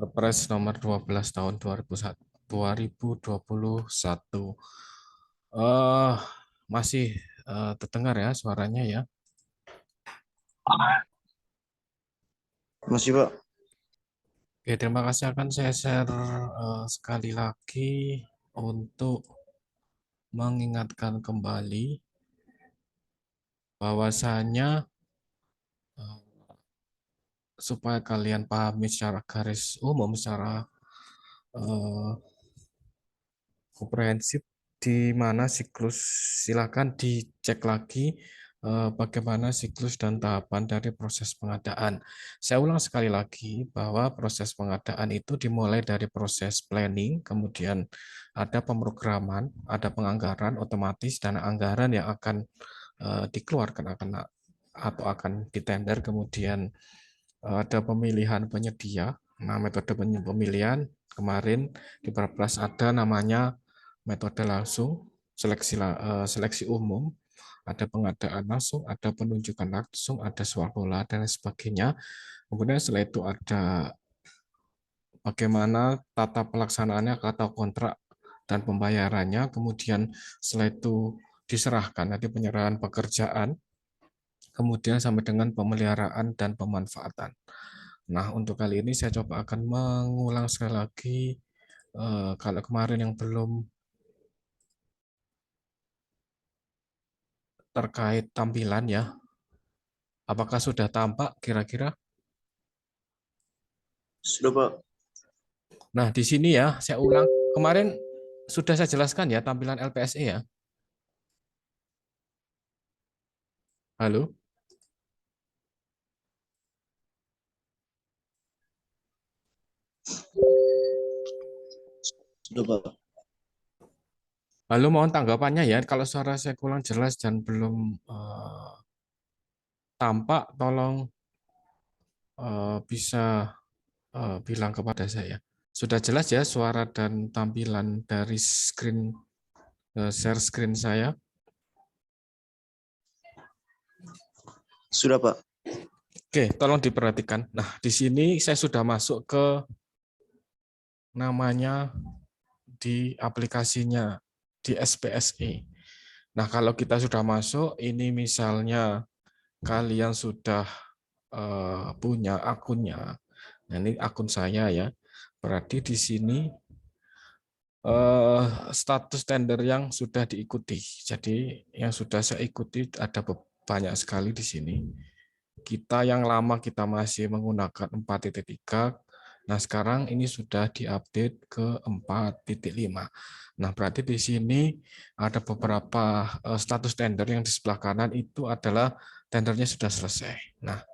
Perpres nomor 12 tahun 2021. Eh masih terdengar ya suaranya ya. Masih, Pak. Oke, terima kasih akan saya share sekali lagi untuk mengingatkan kembali bahwasanya eh, supaya kalian pahami secara garis umum, secara eh, komprehensif di mana siklus, silakan dicek lagi bagaimana siklus dan tahapan dari proses pengadaan. Saya ulang sekali lagi bahwa proses pengadaan itu dimulai dari proses planning, kemudian ada pemrograman, ada penganggaran otomatis dan anggaran yang akan dikeluarkan atau akan ditender, kemudian ada pemilihan penyedia. Nah, metode pemilihan kemarin di Perpres ada namanya metode langsung, seleksi umum, ada pengadaan langsung, ada penunjukan langsung, ada swafola dan sebagainya. Kemudian setelah itu ada bagaimana tata pelaksanaannya atau kontrak dan pembayarannya. Kemudian setelah itu diserahkan, nanti penyerahan pekerjaan, kemudian sampai dengan pemeliharaan dan pemanfaatan. Nah, untuk kali ini saya coba akan mengulang sekali lagi kalau kemarin yang belum terkait tampilan ya. Apakah sudah tampak kira-kira? Sudah, Pak. Nah, di sini ya, saya ulang. Kemarin sudah saya jelaskan ya tampilan LPSE ya. Halo? Sudah, Pak. Halo, mohon tanggapannya ya. Kalau suara saya kurang jelas dan belum tampak, tolong bisa bilang kepada saya. Sudah jelas ya suara dan tampilan dari screen share screen saya. Sudah, Pak. Oke, tolong diperhatikan. Nah, di sini saya sudah masuk ke namanya di aplikasinya di SPSE. Nah, kalau kita sudah masuk, ini misalnya kalian sudah punya akunnya. Nah, ini akun saya ya. Berarti di sini status tender yang sudah diikuti. Jadi yang sudah saya ikuti ada banyak sekali di sini. Kita yang lama kita masih menggunakan 4.3. Nah, sekarang ini sudah diupdate ke 4.5. Nah, berarti di sini ada beberapa status tender yang di sebelah kanan itu adalah tendernya sudah selesai. Nah,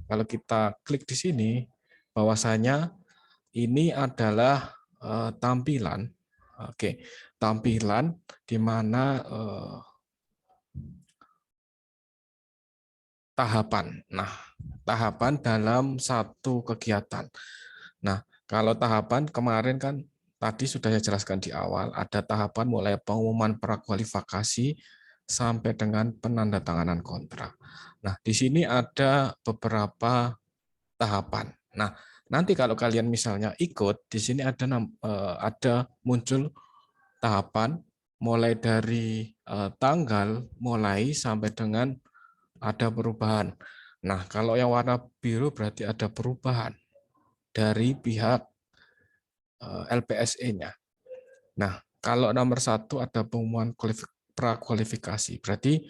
kalau kita klik di sini, bahwasanya ini adalah tampilan, oke, tampilan di mana tahapan. Nah, tahapan dalam satu kegiatan. Nah, kalau tahapan kemarin kan tadi sudah saya jelaskan di awal, ada tahapan mulai pengumuman prakualifikasi sampai dengan penandatanganan kontrak. Nah, di sini ada beberapa tahapan. Nah, nanti kalau kalian misalnya ikut, di sini ada muncul tahapan mulai dari tanggal mulai sampai dengan ada perubahan. Nah, kalau yang warna biru berarti ada perubahan dari pihak LPSE-nya. Nah, kalau nomor satu ada pengumuman prakualifikasi, berarti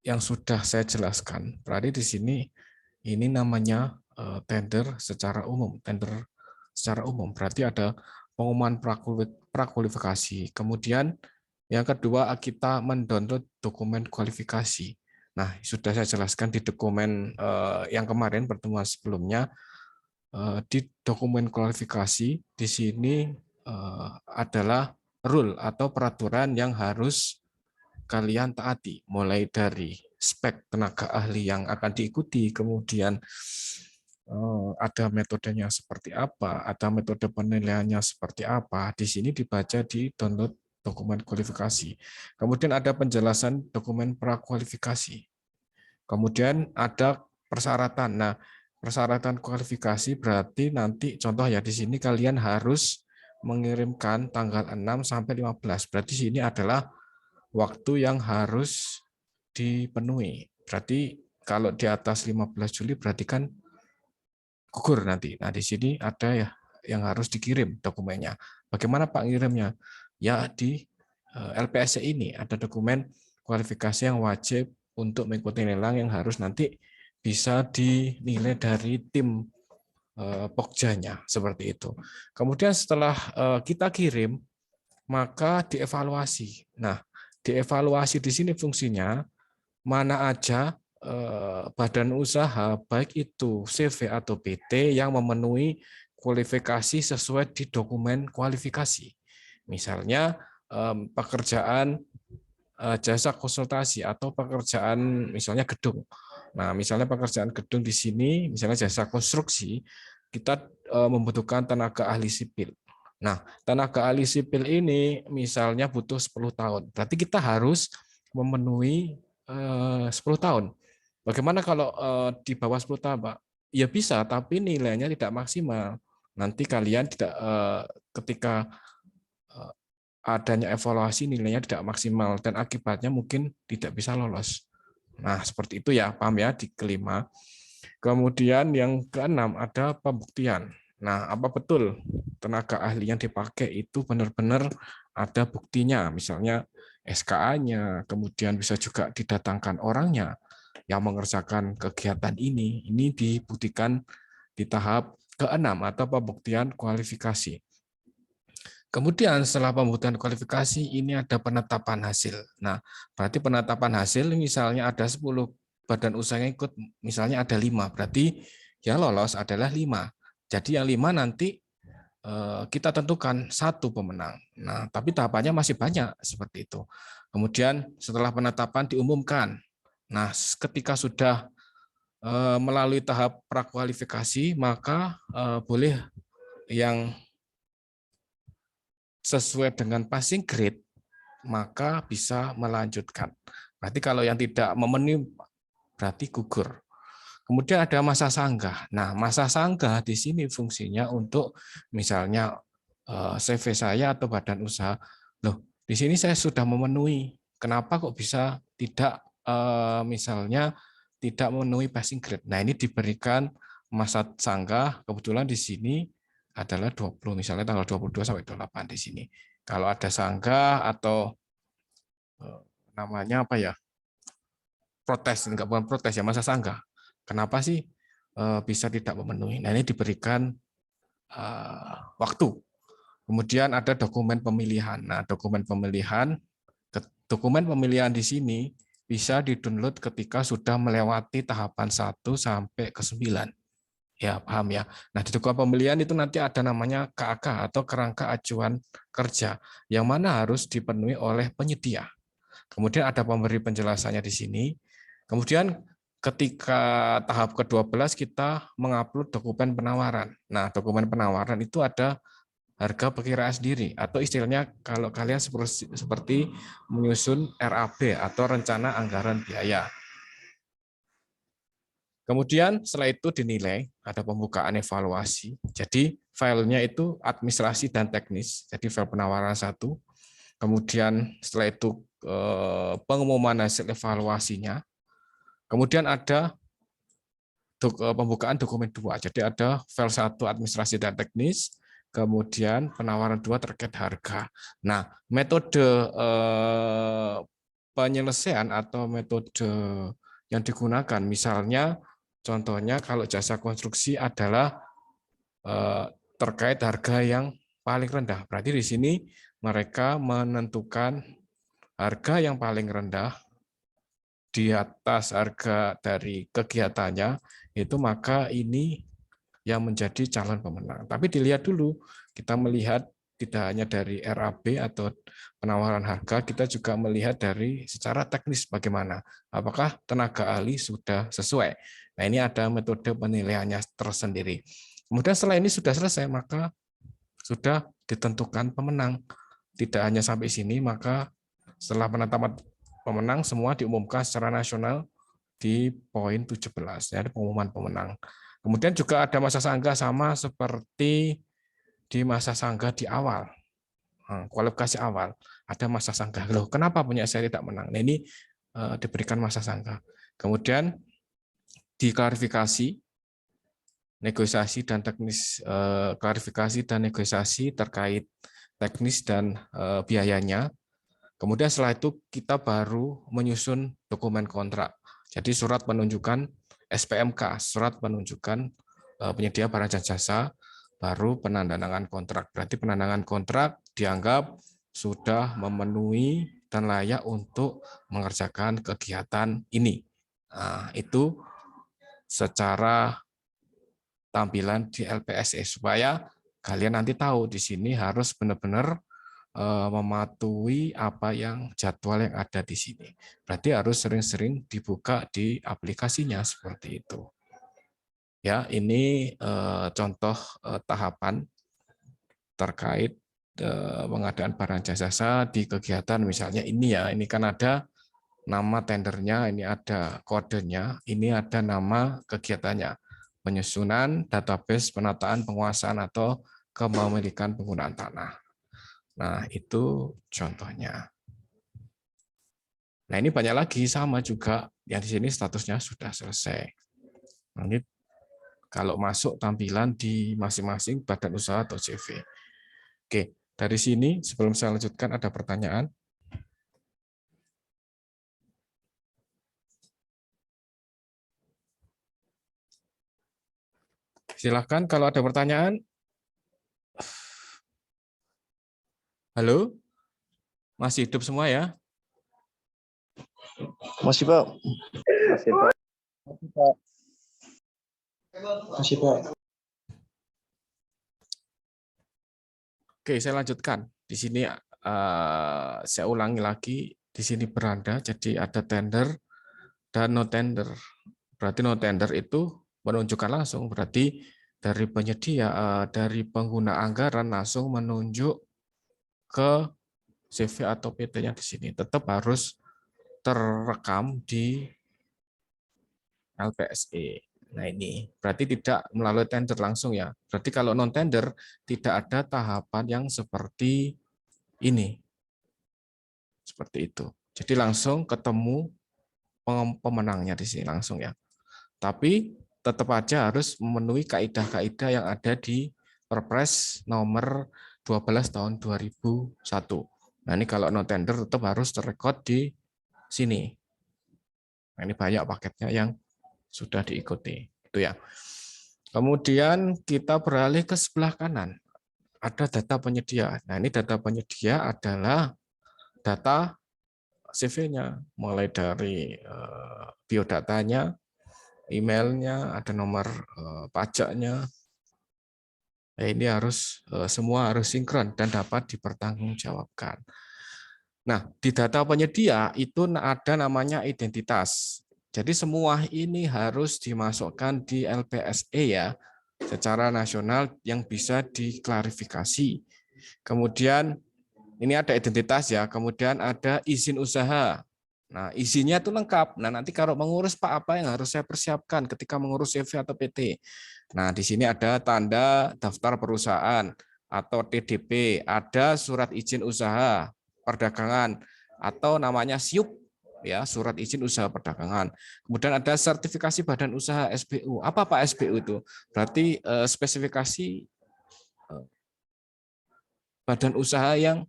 yang sudah saya jelaskan. Berarti di sini ini namanya tender secara umum, tender secara umum. Berarti ada pengumuman prakualifikasi. Kemudian yang kedua kita mendownload dokumen kualifikasi. Nah, sudah saya jelaskan di dokumen yang kemarin pertemuan sebelumnya. Di dokumen kualifikasi di sini adalah rule atau peraturan yang harus kalian taati, mulai dari spek tenaga ahli yang akan diikuti, kemudian ada metodenya seperti apa, ada metode penilaiannya seperti apa. Di sini dibaca di download dokumen kualifikasi. Kemudian ada penjelasan dokumen prakualifikasi. Kemudian ada persyaratan. Nah, persyaratan kualifikasi berarti nanti contoh ya di sini kalian harus mengirimkan tanggal 6 sampai 15. Berarti sini adalah waktu yang harus dipenuhi. Berarti kalau di atas 15 Juli berarti kan gugur nanti. Nah, di sini ada ya yang harus dikirim dokumennya. Bagaimana Pak ngirimnya? Ya di LPSC ini ada dokumen kualifikasi yang wajib untuk mengikuti lelang yang harus nanti bisa dinilai dari tim Pokjanya seperti itu. Kemudian setelah kita kirim, maka dievaluasi. Nah, dievaluasi di sini fungsinya mana aja badan usaha baik itu CV atau PT yang memenuhi kualifikasi sesuai di dokumen kualifikasi. Misalnya pekerjaan jasa konsultasi atau pekerjaan misalnya gedung. Nah, misalnya pekerjaan gedung di sini, misalnya jasa konstruksi, kita membutuhkan tenaga ahli sipil. Nah, tenaga ahli sipil ini misalnya butuh 10 tahun. Berarti kita harus memenuhi 10 tahun. Bagaimana kalau di bawah 10 tahun, Pak? Ya bisa, tapi nilainya tidak maksimal. Nanti kalian tidak ketika adanya evaluasi nilainya tidak maksimal dan akibatnya mungkin tidak bisa lolos. Nah, seperti itu ya, paham ya di kelima. Kemudian yang keenam ada pembuktian. Nah, apa betul tenaga ahli yang dipakai itu benar-benar ada buktinya, misalnya SKA-nya, kemudian bisa juga didatangkan orangnya yang mengerjakan kegiatan ini. Ini dibuktikan di tahap keenam atau pembuktian kualifikasi. Kemudian setelah pembuktian kualifikasi ini ada penetapan hasil. Nah, berarti penetapan hasil misalnya ada 10 badan usaha yang ikut, misalnya ada 5, berarti yang lolos adalah 5. Jadi yang 5 nanti kita tentukan satu pemenang. Nah, tapi tahapannya masih banyak seperti itu. Kemudian setelah penetapan diumumkan. Nah, ketika sudah melalui tahap prakualifikasi, maka boleh yang sesuai dengan passing grade, maka bisa melanjutkan. Berarti kalau yang tidak memenuhi, berarti gugur. Kemudian ada masa sanggah. Nah, masa sanggah di sini fungsinya untuk misalnya CV saya atau badan usaha, loh, di sini saya sudah memenuhi. Kenapa kok bisa tidak misalnya tidak memenuhi passing grade? Nah, ini diberikan masa sanggah, kebetulan di sini adalah 20, misalnya tanggal 22 sampai 28 di sini. Kalau ada sanggah atau namanya apa ya? Protes, enggak bukan protes ya, masa sanggah. Kenapa sih bisa tidak memenuhi? Nah, ini diberikan waktu. Kemudian ada dokumen pemilihan. Nah, dokumen pemilihan di sini bisa di-download ketika sudah melewati tahapan 1 sampai ke 9. Ya, paham ya. Nah, di dokumen pemilihan itu nanti ada namanya KAK atau kerangka acuan kerja, yang mana harus dipenuhi oleh penyedia. Kemudian ada pemberi penjelasannya di sini. Kemudian ketika tahap ke-12 kita mengupload dokumen penawaran. Nah, dokumen penawaran itu ada harga perkiraan sendiri, atau istilahnya kalau kalian seperti menyusun RAB atau rencana anggaran biaya. Kemudian setelah itu dinilai, ada pembukaan evaluasi. Jadi filenya itu administrasi dan teknis, jadi file penawaran 1. Kemudian setelah itu pengumuman hasil evaluasinya. Kemudian ada pembukaan dokumen 2. Jadi ada file 1 administrasi dan teknis, kemudian penawaran 2 terkait harga. Nah, metode penyelesaian atau metode yang digunakan, misalnya contohnya kalau jasa konstruksi adalah terkait harga yang paling rendah. Berarti di sini mereka menentukan harga yang paling rendah di atas harga dari kegiatannya, itu maka ini yang menjadi calon pemenang. Tapi dilihat dulu, kita melihat tidak hanya dari RAB atau penawaran harga, kita juga melihat dari secara teknis bagaimana. Apakah tenaga ahli sudah sesuai. Nah, ini ada metode penilaiannya tersendiri. Kemudian setelah ini sudah selesai, maka sudah ditentukan pemenang. Tidak hanya sampai sini, maka setelah penetapan pemenang, semua diumumkan secara nasional di poin 17, ya, pengumuman pemenang. Kemudian juga ada masa sanggah sama seperti di masa sanggah di awal. Kualifikasi awal ada masa sanggah. Loh, kenapa punya saya tidak menang? Nah, ini diberikan masa sanggah. Kemudian diklarifikasi, negosiasi dan teknis, klarifikasi dan negosiasi terkait teknis dan biayanya. Kemudian setelah itu kita baru menyusun dokumen kontrak. Jadi surat penunjukan SPMK, surat penunjukan penyedia barang dan jasa, baru penandatanganan kontrak. Berarti penandatanganan kontrak dianggap sudah memenuhi dan layak untuk mengerjakan kegiatan ini. Nah, itu secara tampilan di LPSE supaya kalian nanti tahu di sini harus benar-benar mematuhi apa yang jadwal yang ada di sini. Berarti harus sering-sering dibuka di aplikasinya seperti itu. Ya, ini contoh tahapan terkait pengadaan barang jasa di kegiatan misalnya ini ya. Ini kan ada nama tendernya, ini ada kodenya, ini ada nama kegiatannya. Penyusunan database penataan penguasaan atau kepemilikan penggunaan tanah. Nah, itu contohnya. Nah, ini banyak lagi sama juga yang di sini statusnya sudah selesai. Nah, ini kalau masuk tampilan di masing-masing badan usaha atau CV. Oke, dari sini sebelum saya lanjutkan ada pertanyaan. Silakan kalau ada pertanyaan. Halo? Masih hidup semua ya? Masih, Pak. Masih, Pak. Masih, Pak. Oke, saya lanjutkan. Di sini saya ulangi lagi. Di sini beranda, jadi ada tender dan no tender. Berarti no tender itu menunjukkan langsung. Berarti dari penyedia, dari pengguna anggaran langsung menunjuk ke CV atau PT-nya di sini. Tetap harus terekam di LPSE. Nah ini berarti tidak melalui tender langsung ya. Berarti kalau non tender tidak ada tahapan yang seperti ini. Seperti itu. Jadi langsung ketemu pemenangnya di sini langsung ya. Tapi tetap aja harus memenuhi kaidah-kaidah yang ada di Perpres nomor 12 tahun 2001. Nah ini kalau non tender tetap harus terrekod di sini. Nah ini banyak paketnya yang sudah diikuti. Itu ya. Kemudian kita beralih ke sebelah kanan. Ada data penyedia. Nah ini data penyedia adalah data CV-nya, mulai dari biodatanya, emailnya, ada nomor pajaknya. Nah, ini harus semua harus sinkron dan dapat dipertanggungjawabkan. Nah, di data penyedia itu ada namanya identitas. Jadi semua ini harus dimasukkan di LPSE ya, secara nasional yang bisa diklarifikasi. Kemudian ini ada identitas ya, kemudian ada izin usaha. Nah, izinnya itu lengkap. Nah, nanti kalau mengurus Pak, apa yang harus saya persiapkan ketika mengurus CV atau PT? Nah, di sini ada tanda daftar perusahaan atau TDP, ada surat izin usaha perdagangan atau namanya SIUP ya, surat izin usaha perdagangan. Kemudian ada sertifikasi badan usaha SBU. Apa Pak SBU itu? Berarti spesifikasi badan usaha yang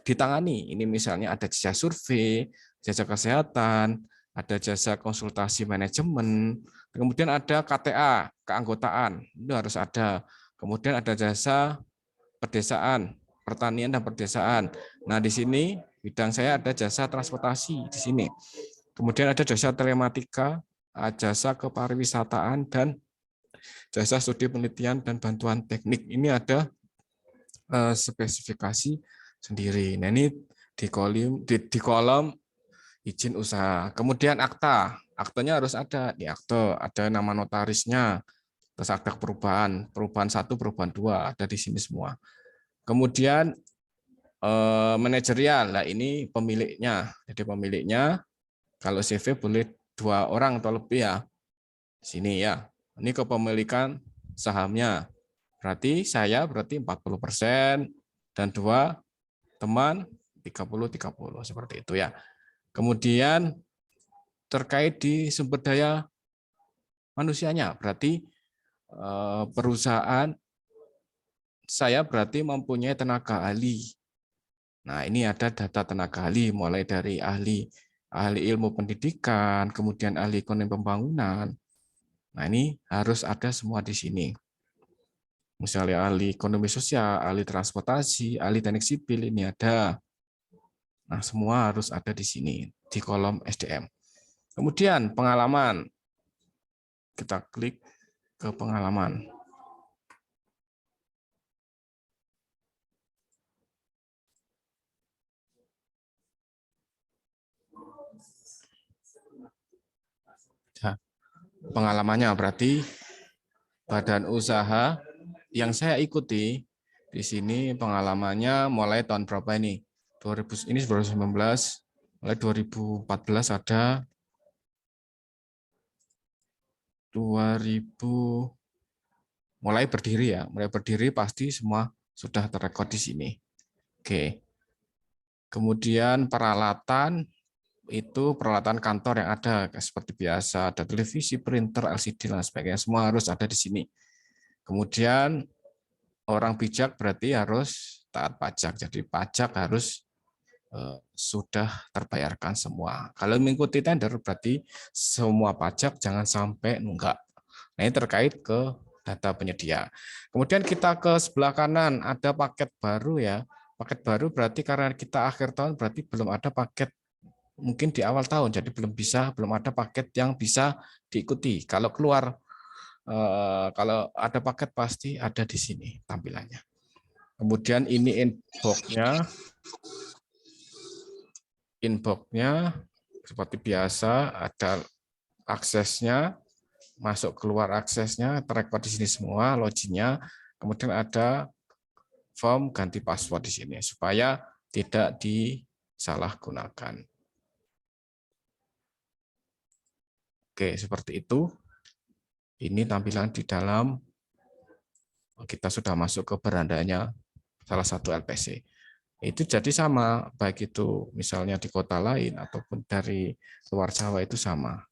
ditangani. Ini misalnya ada jasa survei, jasa kesehatan, ada jasa konsultasi manajemen, kemudian ada KTA, keanggotaan, itu harus ada. Kemudian ada jasa pedesaan, pertanian dan perdesaan. Nah, di sini bidang saya ada jasa transportasi di sini. Kemudian ada jasa telematika, jasa kepariwisataan, dan jasa studi penelitian dan bantuan teknik. Ini ada spesifikasi sendiri. Nah, ini di kolom izin usaha. Kemudian akta. Aktenya harus ada. Di akte ada nama notarisnya, terus akta perubahan 1, perubahan 2, ada di sini semua. Kemudian manajerial. Nah, ini pemiliknya. Jadi pemiliknya kalau CV boleh 2 orang atau lebih ya. Sini ya. Ini kepemilikan sahamnya. Berarti saya 40% dan dua teman 30-30 seperti itu ya. Kemudian terkait di sumber daya manusianya, berarti perusahaan saya berarti mempunyai tenaga ahli. Nah, ini ada data tenaga ahli, mulai dari ahli ilmu pendidikan, kemudian ahli ekonomi pembangunan. Nah, ini harus ada semua di sini. Misalnya ahli ekonomi sosial, ahli transportasi, ahli teknik sipil, ini ada. Nah, semua harus ada di sini, di kolom SDM. Kemudian pengalaman. Kita klik ke pengalaman. Pengalamannya berarti badan usaha yang saya ikuti di sini pengalamannya mulai tahun berapa ini? 2000 ini 2019, mulai 2014 ada 2000 mulai berdiri ya, mulai berdiri pasti semua sudah terrekod di sini. Oke. Kemudian peralatan itu peralatan kantor yang ada seperti biasa, ada televisi, printer, LCD dan sebagainya, semua harus ada di sini. Kemudian orang bijak berarti harus taat pajak. Jadi pajak harus sudah terbayarkan semua. Kalau mengikuti tender berarti semua pajak jangan sampai nunggak. Nah, ini terkait ke data penyedia. Kemudian kita ke sebelah kanan ada paket baru ya. Paket baru berarti karena kita akhir tahun berarti belum ada paket mungkin di awal tahun, jadi belum ada paket yang bisa diikuti. Kalau keluar, kalau ada paket pasti ada di sini tampilannya. Kemudian ini inbox-nya seperti biasa ada aksesnya, masuk keluar aksesnya, terrekod di sini semua, loginnya. Kemudian ada form ganti password di sini supaya tidak disalahgunakan. Oke, seperti itu. Ini tampilan di dalam kita sudah masuk ke berandanya salah satu LPC. Itu jadi sama, baik itu misalnya di kota lain ataupun dari luar Jawa itu sama.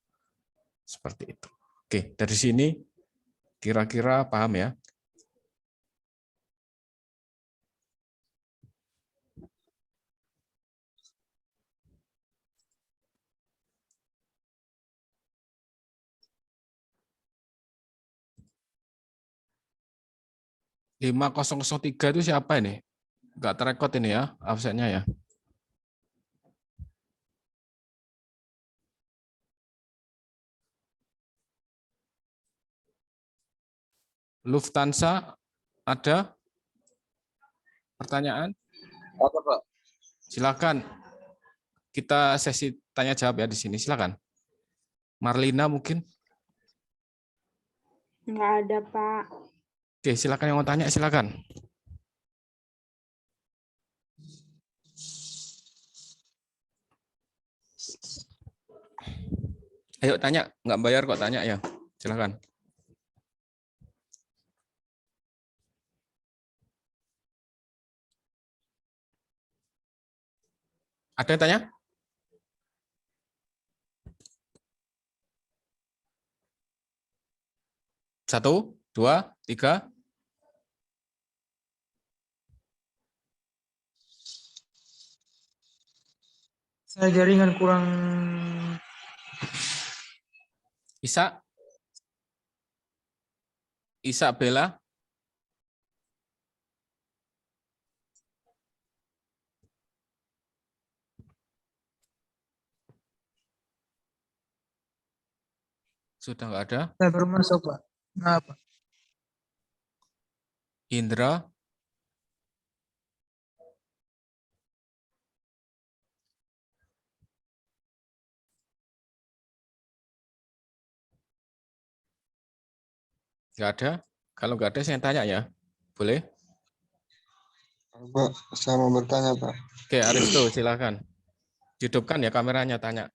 Seperti itu. Oke, dari sini kira-kira paham ya? Lima 5003 itu siapa ini? Enggak terekod ini ya, absennya ya. Lufthansa ada pertanyaan? Apa, Pak? Silakan. Kita sesi tanya jawab ya di sini. Silakan. Marlina mungkin? Nggak ada, Pak. Oke, silakan yang mau tanya, silakan. Ayo tanya, nggak bayar kok tanya ya. Silakan. Ada yang tanya? Satu, dua, tiga. Saya jaringan kurang. Isa? Isabella? Sudah nggak ada? Saya baru masuk, Pak. Kenapa? Indra? Nggak ada? Kalau nggak ada, saya tanya ya. Boleh? Pak, saya mau bertanya, Pak. Oke, Aristo, silakan. Hidupkan ya kameranya, tanya.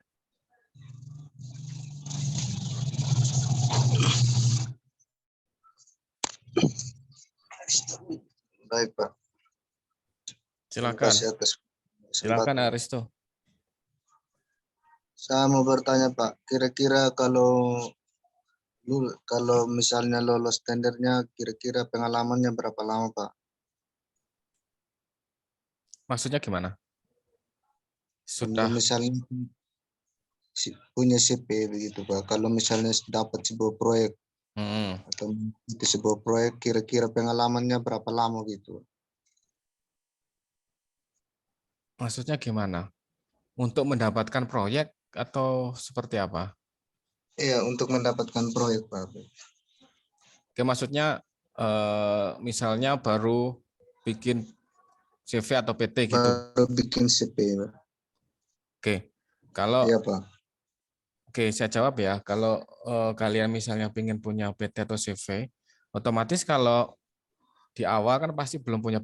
Baik, Pak. Terima Silakan. kasih atas Silakan kesempatan. Aristo. Saya mau bertanya, Pak. Kira-kira kalau misalnya lolos tendernya, kira-kira pengalamannya berapa lama, Pak? Maksudnya gimana? Kalau Sudah misalnya punya CP begitu, Pak. Kalau misalnya dapat sebuah proyek atau itu sebuah proyek, kira-kira pengalamannya berapa lama gitu? maksudnya gimana? Untuk mendapatkan proyek atau seperti apa? Iya, untuk mendapatkan proyek, Pak. Oke, maksudnya misalnya baru bikin CV atau PT gitu. Baru bikin CP, Pak. Oke, kalau Iya, Pak. oke saya jawab ya. Kalau kalian misalnya ingin punya PT atau CV, otomatis kalau di awal kan pasti belum punya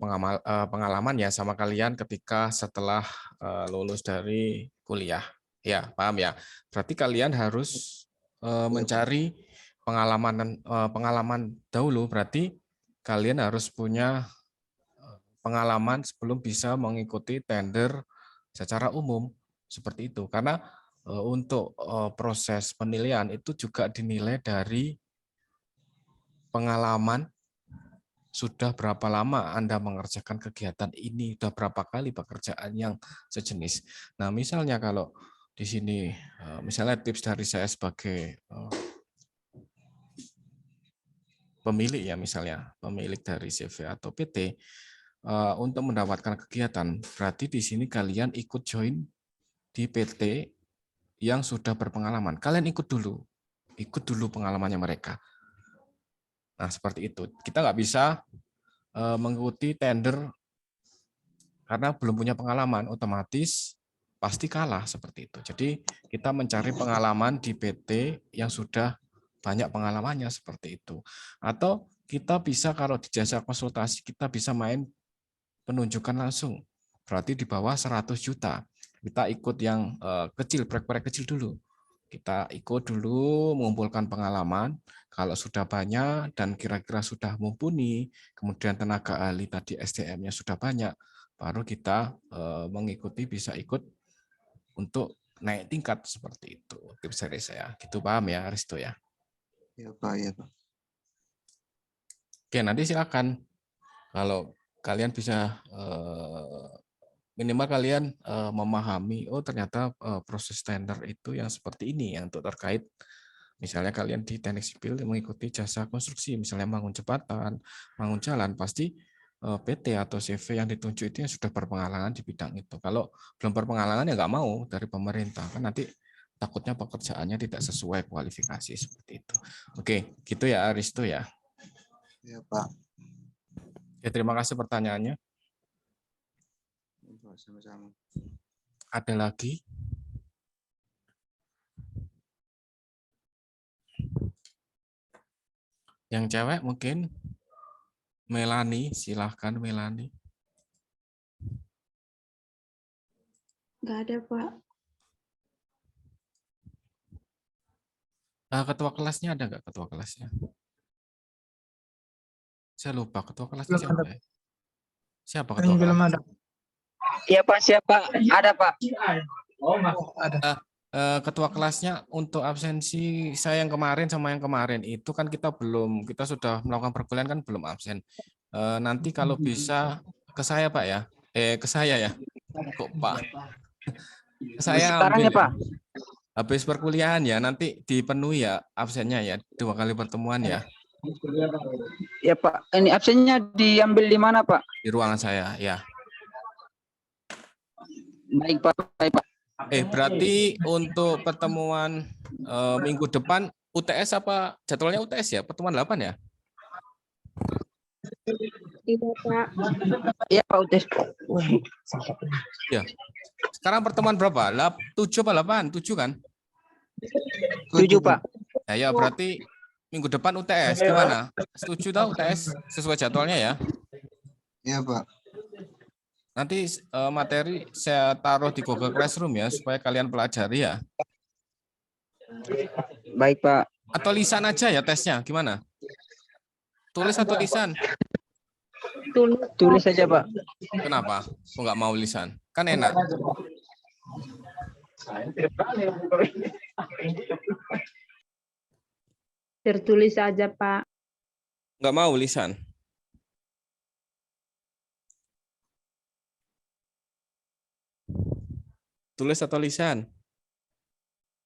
pengalaman ya sama kalian ketika setelah lulus dari kuliah. Ya, paham ya. Berarti kalian harus mencari pengalaman dahulu. Berarti kalian harus punya pengalaman sebelum bisa mengikuti tender secara umum seperti itu. Karena untuk proses penilaian itu juga dinilai dari pengalaman sudah berapa lama Anda mengerjakan kegiatan ini, sudah berapa kali pekerjaan yang sejenis. Nah, misalnya kalau di sini, misalnya tips dari saya sebagai pemilik ya, misalnya pemilik dari CV atau PT, untuk mendapatkan kegiatan, berarti di sini kalian ikut join di PT yang sudah berpengalaman. Kalian ikut dulu pengalamannya mereka. Nah, seperti itu. Kita nggak bisa mengikuti tender karena belum punya pengalaman, otomatis pasti kalah seperti itu. Jadi kita mencari pengalaman di PT yang sudah banyak pengalamannya seperti itu. Atau kita bisa kalau di jasa konsultasi kita bisa main penunjukan langsung. Berarti di bawah 100 juta. Kita ikut yang kecil, proyek-proyek kecil dulu. Kita ikut dulu mengumpulkan pengalaman, kalau sudah banyak dan kira-kira sudah mumpuni, kemudian tenaga ahli tadi SDM-nya sudah banyak, baru kita mengikuti bisa ikut untuk naik tingkat seperti itu. Tips dari saya. Gitu paham ya Aristo ya? Iya, Pak. Iya, Pak. Oke, nanti silakan. Kalau kalian bisa minimal kalian memahami, oh ternyata proses tender itu yang seperti ini yang untuk terkait misalnya kalian di teknik sipil mengikuti jasa konstruksi, misalnya bangun jembatan, bangun jalan, pasti PT atau CV yang ditunjuk itu yang sudah berpengalaman di bidang itu. Kalau belum berpengalaman ya nggak mau dari pemerintah, kan nanti takutnya pekerjaannya tidak sesuai kualifikasi seperti itu. Oke, gitu ya Aristo ya. Iya, Pak. Ya, terima kasih pertanyaannya. Iya, Pak. Sama-sama. Ada lagi? Yang cewek mungkin Melani, silahkan Melani. Nggak ada, Pak. Ketua kelasnya ada nggak ketua kelasnya? Saya lupa ketua kelasnya Belum siapa ada. ya? Siapa ketua kelas? Belum ada. Iya Pak, siapa? Ada Pak. Oh, ada. Ketua kelasnya untuk absensi saya yang kemarin sama yang kemarin itu kan kita sudah melakukan perkuliahan kan belum absen. Nanti kalau bisa ke saya Pak ya, ke saya ya, kok Pak? Saya Sekarang ambil ya Pak. habis perkuliahan ya, nanti dipenuhi ya absennya ya, 2 kali pertemuan ya. Ya Pak, ini absennya diambil di mana Pak? Di ruangan saya ya. Baik Pak, baik Pak. Berarti untuk pertemuan minggu depan UTS apa jadwalnya UTS ya? Pertemuan 8 ya? Iya, Pak. Iya Pak Udes. Ya. Sekarang pertemuan berapa? 7 apa 8? 7 kan? 7 Pak. Ya berarti minggu depan UTS gimana? Setuju tahu UTS sesuai jadwalnya ya? Iya, Pak. Nanti materi saya taruh di Google Classroom ya supaya kalian pelajari ya. Baik Pak. Atau lisan aja ya tesnya gimana? Tulis atau lisan? Tulis saja, Pak. Kenapa? Kok nggak mau lisan? Kan enak. Tertulis saja, Pak. Nggak mau lisan. Tulis atau lisan?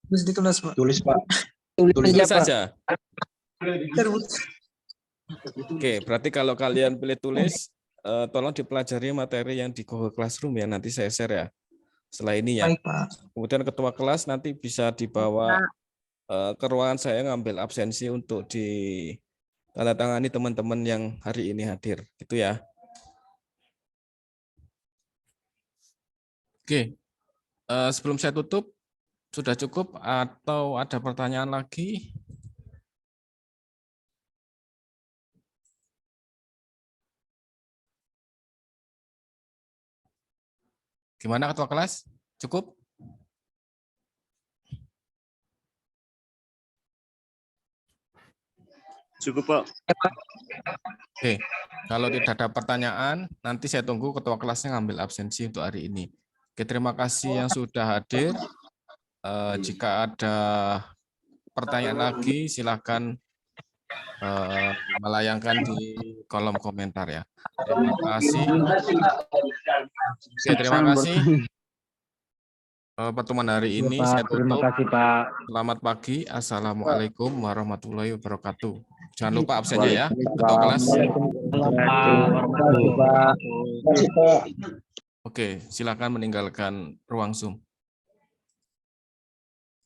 Tulis ditulis, Pak. Tulis, Pak. Tulis Tulis saja, Pak. saja. Oke, berarti kalau kalian pilih tulis, tolong dipelajari materi yang di Google Classroom ya. Nanti saya share ya. Setelah ini ya. Baik, Pak. Kemudian ketua kelas nanti bisa dibawa ke ruangan saya ngambil absensi untuk ditandatangani teman-teman yang hari ini hadir. Gitu ya. Oke. Sebelum saya tutup, sudah cukup atau ada pertanyaan lagi? Gimana ketua kelas? Cukup? Cukup, Pak. Oke, kalau tidak ada pertanyaan, nanti saya tunggu ketua kelasnya ngambil absensi untuk hari ini. Oke, terima kasih yang sudah hadir. Jika ada pertanyaan lagi, silakan melayangkan di kolom komentar ya. Terima kasih. Oke, terima kasih. Pertemuan hari ini saya tutup. Terima kasih, Pak. Selamat pagi. Assalamualaikum warahmatullahi wabarakatuh. Jangan lupa absennya ya, ketua kelas. Oke, silakan meninggalkan ruang Zoom.